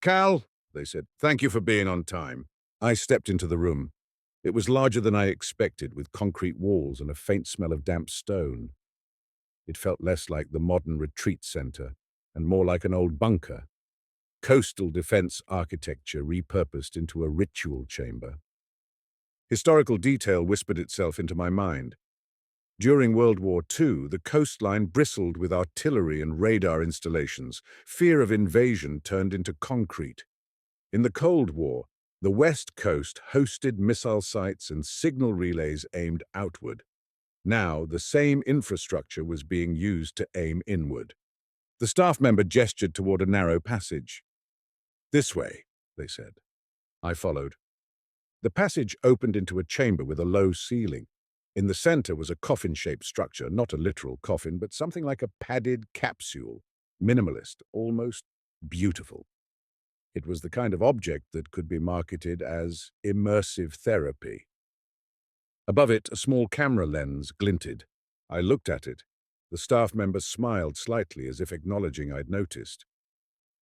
Cal, they said, thank you for being on time. I stepped into the room. It was larger than I expected, with concrete walls and a faint smell of damp stone. It felt less like the modern retreat center and more like an old bunker. Coastal defense architecture repurposed into a ritual chamber. Historical detail whispered itself into my mind. During World War II, the coastline bristled with artillery and radar installations. Fear of invasion turned into concrete. In the Cold War, the West Coast hosted missile sites and signal relays aimed outward. Now, the same infrastructure was being used to aim inward. The staff member gestured toward a narrow passage. This way, they said. I followed. The passage opened into a chamber with a low ceiling. In the center was a coffin-shaped structure, not a literal coffin, but something like a padded capsule, minimalist, almost beautiful. It was the kind of object that could be marketed as immersive therapy. Above it, a small camera lens glinted. I looked at it. The staff member smiled slightly as if acknowledging I'd noticed.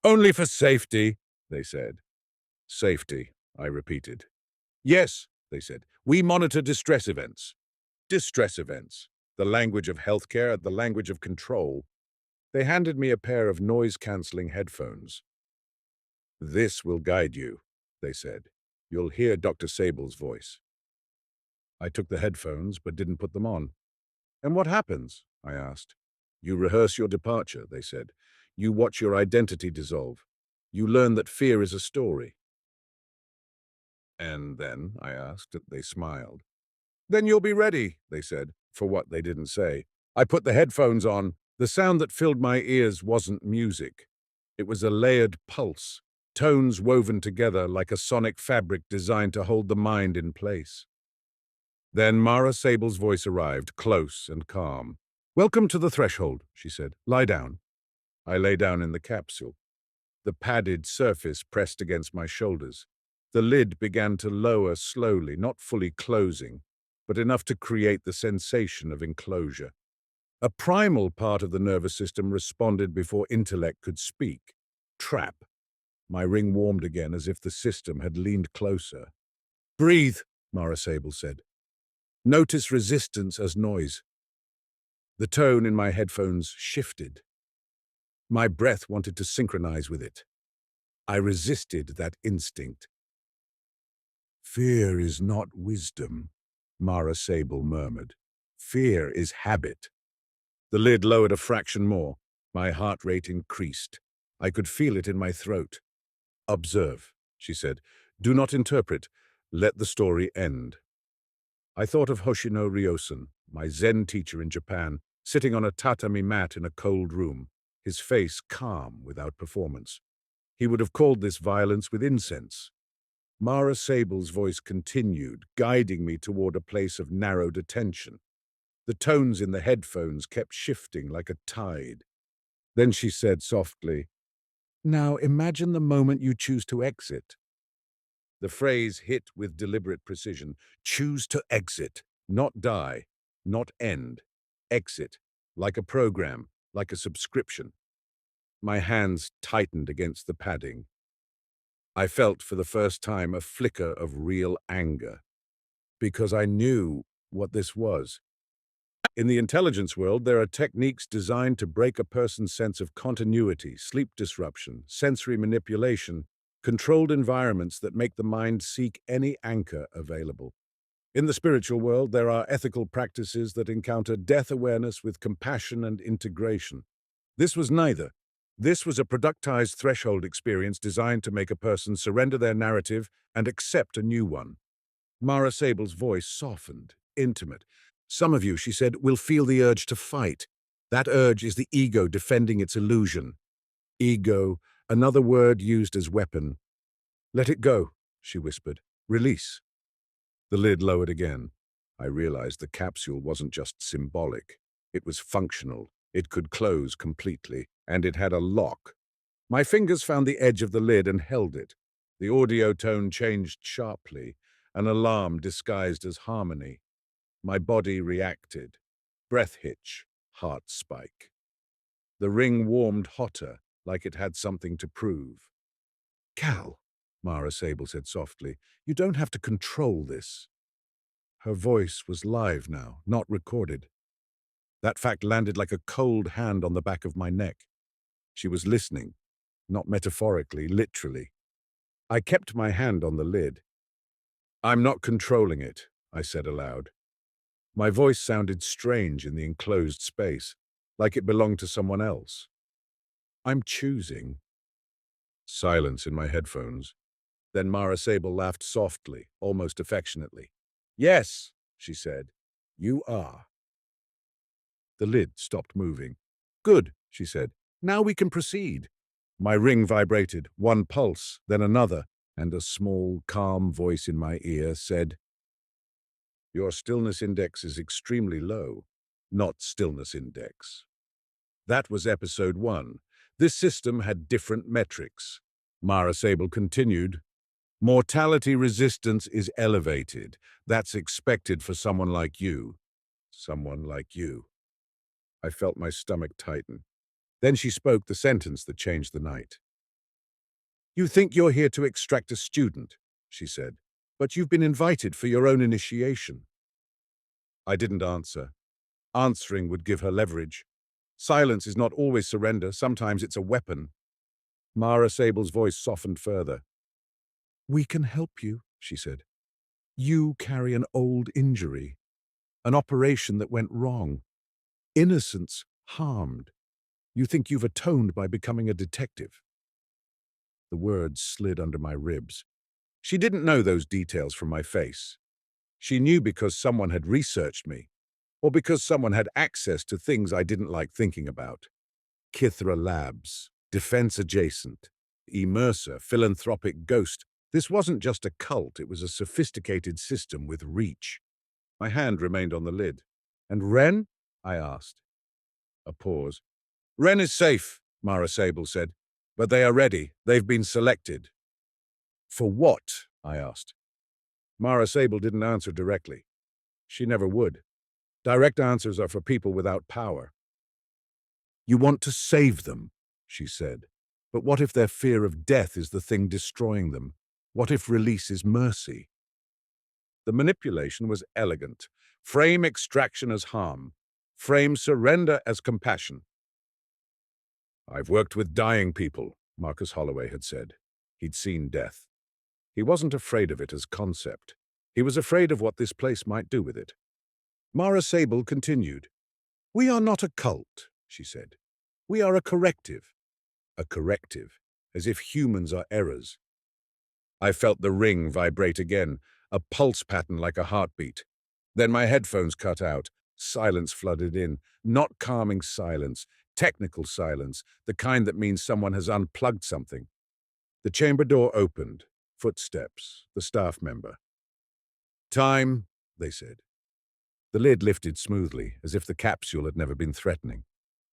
"Only for safety," they said. "Safety," I repeated. "Yes," they said. "We monitor distress events." Distress events. The language of healthcare, the language of control. They handed me a pair of noise-canceling headphones. "This will guide you," they said. "You'll hear Dr. Sable's voice." I took the headphones but didn't put them on. "And what happens?" I asked. "You rehearse your departure," they said. "You watch your identity dissolve. You learn that fear is a story." "And then?" I asked. They smiled. "Then you'll be ready," they said, for what they didn't say. I put the headphones on. The sound that filled my ears wasn't music. It was a layered pulse, tones woven together like a sonic fabric designed to hold the mind in place. Then Mara Sable's voice arrived, close and calm. "Welcome to the threshold," she said. "Lie down." I lay down in the capsule. The padded surface pressed against my shoulders. The lid began to lower slowly, not fully closing, but enough to create the sensation of enclosure. A primal part of the nervous system responded before intellect could speak. Trap. My ring warmed again as if the system had leaned closer. "Breathe," Mara Sable said. "Notice resistance as noise." The tone in my headphones shifted. My breath wanted to synchronize with it. I resisted that instinct. "Fear is not wisdom," Mara Sable murmured. "Fear is habit." The lid lowered a fraction more. My heart rate increased. I could feel it in my throat. "Observe," she said. "Do not interpret. Let the story end." I thought of Hoshino Ryosen, my Zen teacher in Japan, sitting on a tatami mat in a cold room, his face calm without performance. He would have called this violence with incense. Mara Sable's voice continued, guiding me toward a place of narrowed attention. The tones in the headphones kept shifting like a tide. Then she said softly, "Now imagine the moment you choose to exit." The phrase hit with deliberate precision. Choose to exit, not die, not end. Exit, like a program, like a subscription. My hands tightened against the padding. I felt for the first time a flicker of real anger, because I knew what this was. In the intelligence world, there are techniques designed to break a person's sense of continuity, sleep disruption, sensory manipulation, controlled environments that make the mind seek any anchor available. In the spiritual world, there are ethical practices that encounter death awareness with compassion and integration. This was neither. This was a productized threshold experience designed to make a person surrender their narrative and accept a new one. Mara Sable's voice softened, intimate. "Some of you," she said, "will feel the urge to fight. That urge is the ego defending its illusion." Ego, another word used as weapon. "Let it go," she whispered. "Release." The lid lowered again. I realized the capsule wasn't just symbolic. It was functional. It could close completely, and it had a lock. My fingers found the edge of the lid and held it. The audio tone changed sharply, an alarm disguised as harmony. My body reacted. Breath hitch, heart spike. The ring warmed hotter, like it had something to prove. "Cal," Mara Sable said softly, "you don't have to control this." Her voice was live now, not recorded. That fact landed like a cold hand on the back of my neck. She was listening, not metaphorically, literally. I kept my hand on the lid. "I'm not controlling it," I said aloud. My voice sounded strange in the enclosed space, like it belonged to someone else. "I'm choosing." Silence in my headphones. Then Mara Sable laughed softly, almost affectionately. "Yes," she said, "you are." The lid stopped moving. "Good," she said. "Now we can proceed." My ring vibrated, one pulse, then another, and a small, calm voice in my ear said, "Your stillness index is extremely low, not stillness index." That was episode 1. This system had different metrics. Mara Sable continued. Mortality resistance is elevated. That's expected for someone like you. Someone like you. I felt my stomach tighten. Then she spoke the sentence that changed the night. You think you're here to extract a student, she said, but you've been invited for your own initiation. I didn't answer. Answering would give her leverage. Silence is not always surrender, sometimes it's a weapon. Mara Sable's voice softened further. We can help you, she said. You carry an old injury, an operation that went wrong. Innocence harmed. You think you've atoned by becoming a detective. The words slid under my ribs. She didn't know those details from my face. She knew because someone had researched me, or because someone had access to things I didn't like thinking about. Kithra Labs, Defense Adjacent, Immerser, Philanthropic Ghost. This wasn't just a cult, it was a sophisticated system with reach. My hand remained on the lid. And Wren? I asked. A pause. Wren is safe, Mara Sable said. But they are ready. They've been selected. For what? I asked. Mara Sable didn't answer directly. She never would. Direct answers are for people without power. You want to save them, she said. But what if their fear of death is the thing destroying them? What if release is mercy? The manipulation was elegant. Frame extraction as harm. Frame surrender as compassion. I've worked with dying people, Marcus Holloway had said. He'd seen death. He wasn't afraid of it as concept. He was afraid of what this place might do with it. Mara Sable continued. We are not a cult, she said. We are a corrective. A corrective, as if humans are errors. I felt the ring vibrate again, a pulse pattern like a heartbeat. Then my headphones cut out. Silence flooded in. Not calming silence, technical silence, the kind that means someone has unplugged something. The chamber door opened. Footsteps. The staff member. Time, they said. The lid lifted smoothly, as if the capsule had never been threatening.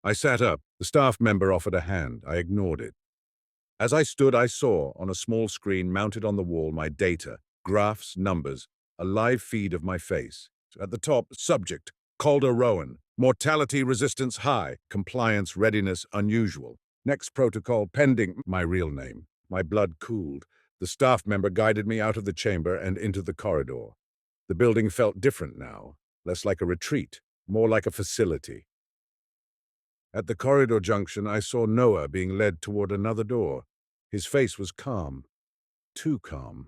I sat up. The staff member offered a hand. I ignored it. As I stood, I saw, on a small screen mounted on the wall, my data, graphs, numbers, a live feed of my face. At the top, subject, Calder Rowan, mortality resistance high, compliance readiness unusual. Next protocol pending, my real name. My blood cooled. The staff member guided me out of the chamber and into the corridor. The building felt different now, less like a retreat, more like a facility. At the corridor junction, I saw Noah being led toward another door. His face was calm, too calm.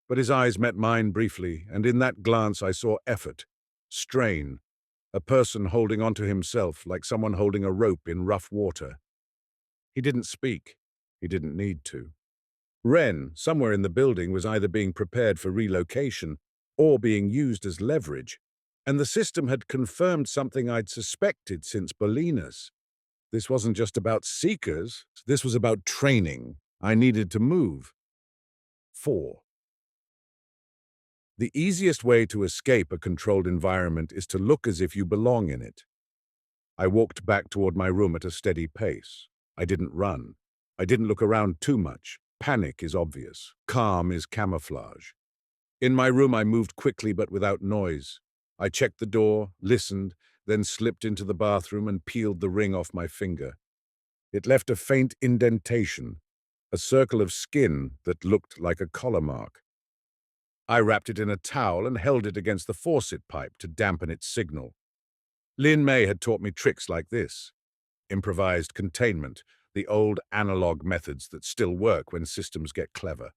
But his eyes met mine briefly, and in that glance I saw effort, strain, a person holding onto himself like someone holding a rope in rough water. He didn't speak. He didn't need to. Wren, somewhere in the building, was either being prepared for relocation or being used as leverage, and the system had confirmed something I'd suspected since Bolinas. This wasn't just about seekers, this was about training. I needed to move. 4. The easiest way to escape a controlled environment is to look as if you belong in it. I walked back toward my room at a steady pace. I didn't run. I didn't look around too much. Panic is obvious. Calm is camouflage. In my room, I moved quickly but without noise. I checked the door, listened, then slipped into the bathroom and peeled the ring off my finger. It left a faint indentation, a circle of skin that looked like a collar mark. I wrapped it in a towel and held it against the faucet pipe to dampen its signal. Lin May had taught me tricks like this. Improvised containment, the old analog methods that still work when systems get clever.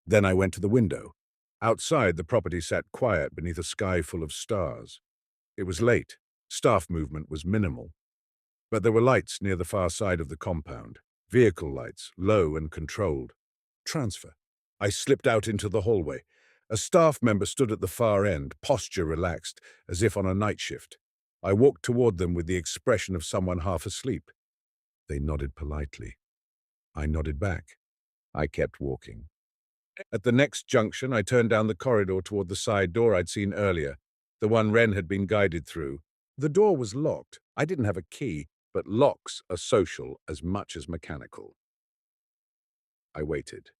Then I went to the window. Outside, the property sat quiet beneath a sky full of stars. It was late. Staff movement was minimal. But there were lights near the far side of the compound. Vehicle lights, low and controlled. Transfer. I slipped out into the hallway. A staff member stood at the far end, posture relaxed, as if on a night shift. I walked toward them with the expression of someone half asleep. They nodded politely. I nodded back. I kept walking. At the next junction, I turned down the corridor toward the side door I'd seen earlier, the one Wren had been guided through. The door was locked. I didn't have a key, but locks are social as much as mechanical. I waited.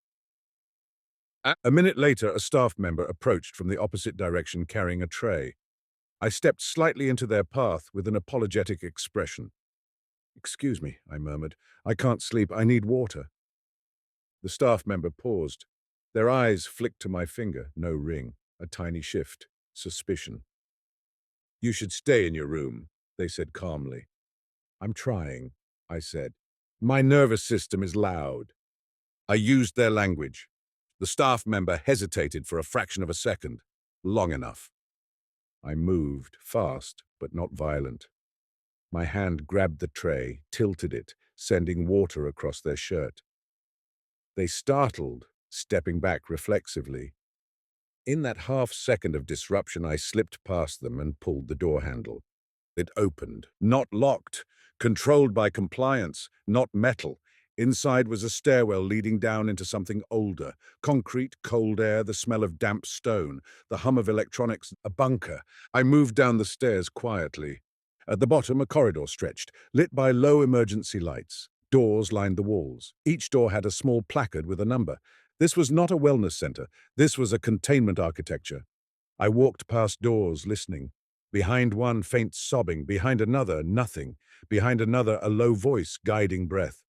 A minute later, a staff member approached from the opposite direction carrying a tray. I stepped slightly into their path with an apologetic expression. "Excuse me," I murmured. "I can't sleep. I need water." The staff member paused. Their eyes flicked to my finger. No ring. A tiny shift. Suspicion. "You should stay in your room," they said calmly. "I'm trying," I said. "My nervous system is loud." I used their language. The staff member hesitated for a fraction of a second. Long enough. I moved, fast, but not violent. My hand grabbed the tray, tilted it, sending water across their shirt. They startled, stepping back reflexively. In that half-second of disruption, I slipped past them and pulled the door handle. It opened, not locked, controlled by compliance, not metal. Inside was a stairwell leading down into something older. Concrete, cold air, the smell of damp stone, the hum of electronics, a bunker. I moved down the stairs quietly. At the bottom, a corridor stretched, lit by low emergency lights. Doors lined the walls. Each door had a small placard with a number. This was not a wellness center. This was a containment architecture. I walked past doors, listening. Behind one, faint sobbing. Behind another, nothing. Behind another, a low voice, guiding breath.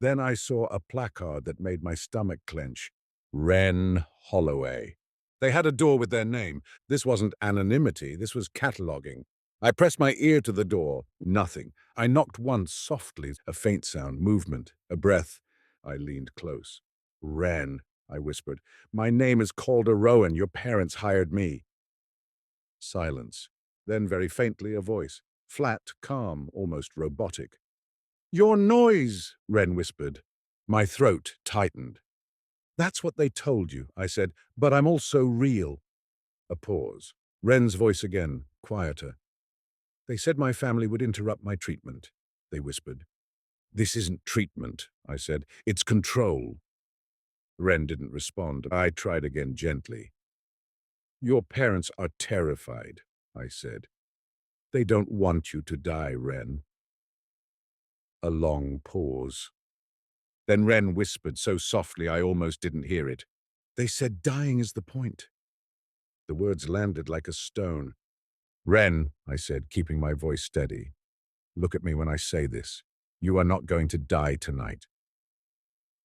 Then I saw a placard that made my stomach clench. Wren Holloway. They had a door with their name. This wasn't anonymity, this was cataloging. I pressed my ear to the door. Nothing. I knocked once softly, a faint sound, movement, a breath. I leaned close. "Wren," I whispered. "My name is Calder Rowan. Your parents hired me." Silence. Then very faintly a voice. Flat, calm, almost robotic. "Your noise," Wren whispered. My throat tightened. "That's what they told you," I said, "but I'm also real." A pause. Wren's voice again, quieter. "They said my family would interrupt my treatment," they whispered. "This isn't treatment," I said. "It's control." Wren didn't respond. I tried again gently. "Your parents are terrified," I said. "They don't want you to die, Wren." A long pause. Then Wren whispered so softly I almost didn't hear it. "They said dying is the point." The words landed like a stone. "Wren," I said, keeping my voice steady. "Look at me when I say this. You are not going to die tonight."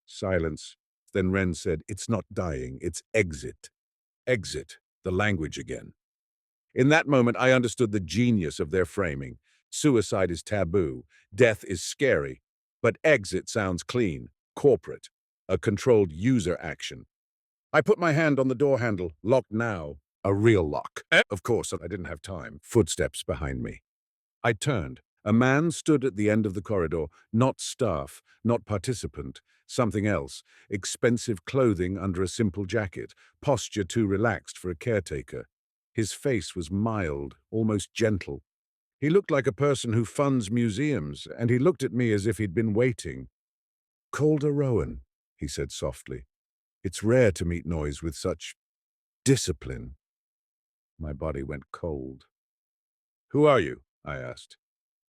Silence. Then Wren said, "It's not dying, it's exit." Exit, the language again. In that moment, I understood the genius of their framing. Suicide is taboo, death is scary, but exit sounds clean, corporate, a controlled user action. I put my hand on the door handle, locked now, a real lock. Of course, I didn't have time. Footsteps behind me. I turned. A man stood at the end of the corridor, not staff, not participant, something else, expensive clothing under a simple jacket, posture too relaxed for a caretaker. His face was mild, almost gentle. He looked like a person who funds museums, and he looked at me as if he'd been waiting. "Calder Rowan," he said softly. "It's rare to meet noise with such discipline." My body went cold. "Who are you?" I asked.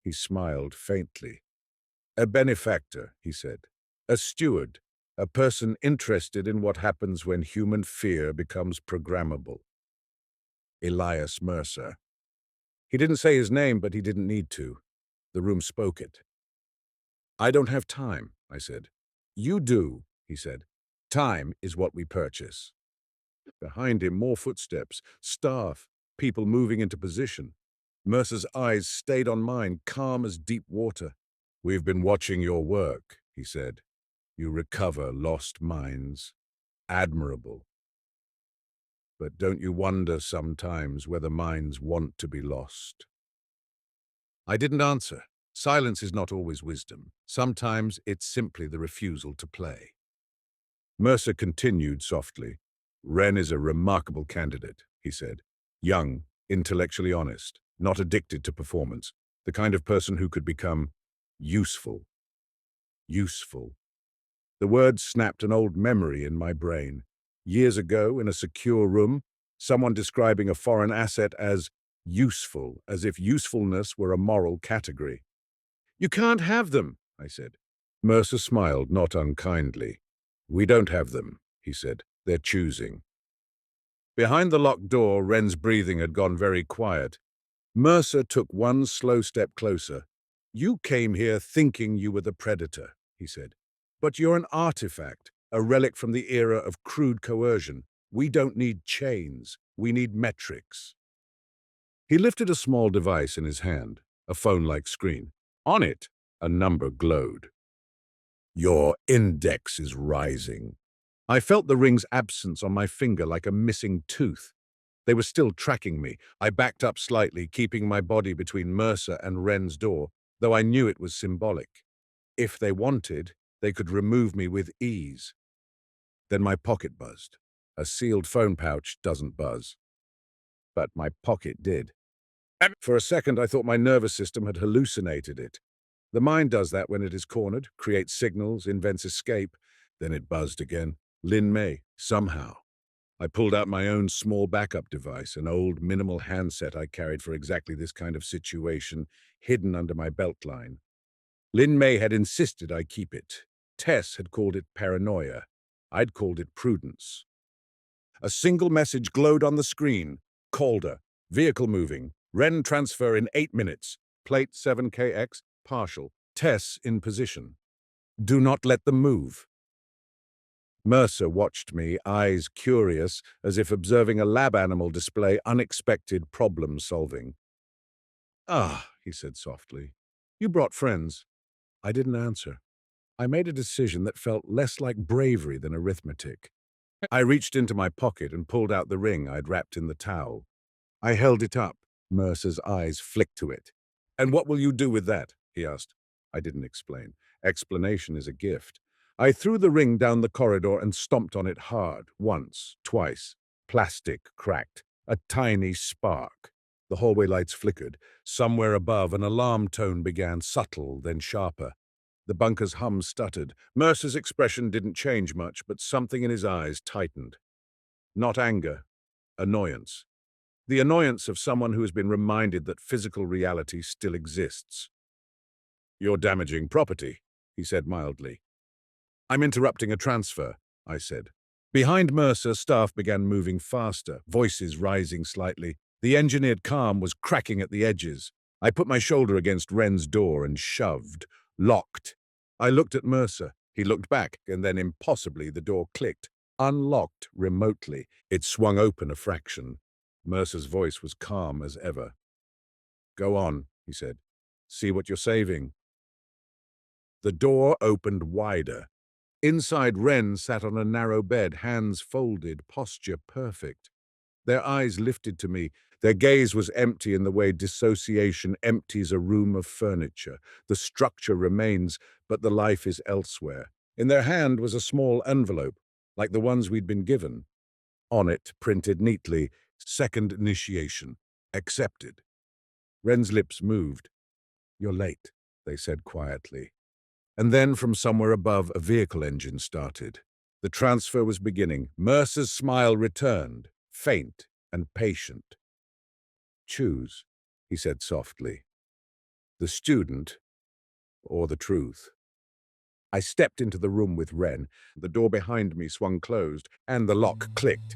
He smiled faintly. "A benefactor," he said. "A steward. A person interested in what happens when human fear becomes programmable. Elias Mercer." He didn't say his name, but he didn't need to. The room spoke it. "I don't have time," I said. "You do," he said. "Time is what we purchase." Behind him, more footsteps, staff, people moving into position. Mercer's eyes stayed on mine, calm as deep water. "We've been watching your work," he said. "You recover lost minds. Admirable. But don't you wonder sometimes whether minds want to be lost?" I didn't answer. Silence is not always wisdom. Sometimes it's simply the refusal to play. Mercer continued softly. "Wren is a remarkable candidate," he said. "Young, intellectually honest, not addicted to performance, the kind of person who could become useful." Useful. The word snapped an old memory in my brain. Years ago, in a secure room, someone describing a foreign asset as useful, as if usefulness were a moral category. "You can't have them," I said. Mercer smiled, not unkindly. We don't have them, he said. They're choosing. Behind the locked door, Wren's breathing had gone very quiet. Mercer took one slow step closer. You came here thinking you were the predator, he said. But you're an artifact, a relic from the era of crude coercion. We don't need chains. We need metrics. He lifted a small device in his hand, a phone-like screen. On it, a number glowed. Your index is rising. I felt the ring's absence on my finger like a missing tooth. They were still tracking me. I backed up slightly, keeping my body between Mercer and Wren's door, though I knew it was symbolic. If they wanted, they could remove me with ease. Then my pocket buzzed. A sealed phone pouch doesn't buzz. But my pocket did. For a second, I thought my nervous system had hallucinated it. The mind does that when it is cornered, creates signals, invents escape. Then it buzzed again. Lin May, somehow. I pulled out my own small backup device, an old minimal handset I carried for exactly this kind of situation, hidden under my belt line. Lin May had insisted I keep it. Tess had called it paranoia. I'd called it prudence. A single message glowed on the screen. Calder, vehicle moving, Wren transfer in 8 minutes, plate 7KX, partial, Tess in position. Do not let them move. Mercer watched me, eyes curious, as if observing a lab animal display unexpected problem-solving. Ah, he said softly. You brought friends. I didn't answer. I made a decision that felt less like bravery than arithmetic. I reached into my pocket and pulled out the ring I'd wrapped in the towel. I held it up. Mercer's eyes flicked to it. And what will you do with that? He asked. I didn't explain. Explanation is a gift. I threw the ring down the corridor and stomped on it hard, once, twice. Plastic cracked. A tiny spark. The hallway lights flickered. Somewhere above, an alarm tone began, subtle, then sharper. The bunker's hum stuttered. Mercer's expression didn't change much, but something in his eyes tightened. Not anger. Annoyance. The annoyance of someone who has been reminded that physical reality still exists. You're damaging property, he said mildly. I'm interrupting a transfer, I said. Behind Mercer, staff began moving faster, voices rising slightly. The engineered calm was cracking at the edges. I put my shoulder against Wren's door and shoved. Locked. I looked at Mercer. He looked back, and then impossibly the door clicked. Unlocked remotely. It swung open a fraction. Mercer's voice was calm as ever. Go on, he said. See what you're saving. The door opened wider. Inside, Wren sat on a narrow bed, hands folded, posture perfect. Their eyes lifted to me. Their gaze was empty in the way dissociation empties a room of furniture. The structure remains, but the life is elsewhere. In their hand was a small envelope, like the ones we'd been given. On it, printed neatly, second initiation. Accepted. Wren's lips moved. You're late, they said quietly. And then from somewhere above, a vehicle engine started. The transfer was beginning. Mercer's smile returned, faint and patient. Choose, he said softly. The student or the truth. I stepped into the room with Wren. The door behind me swung closed, and the lock clicked.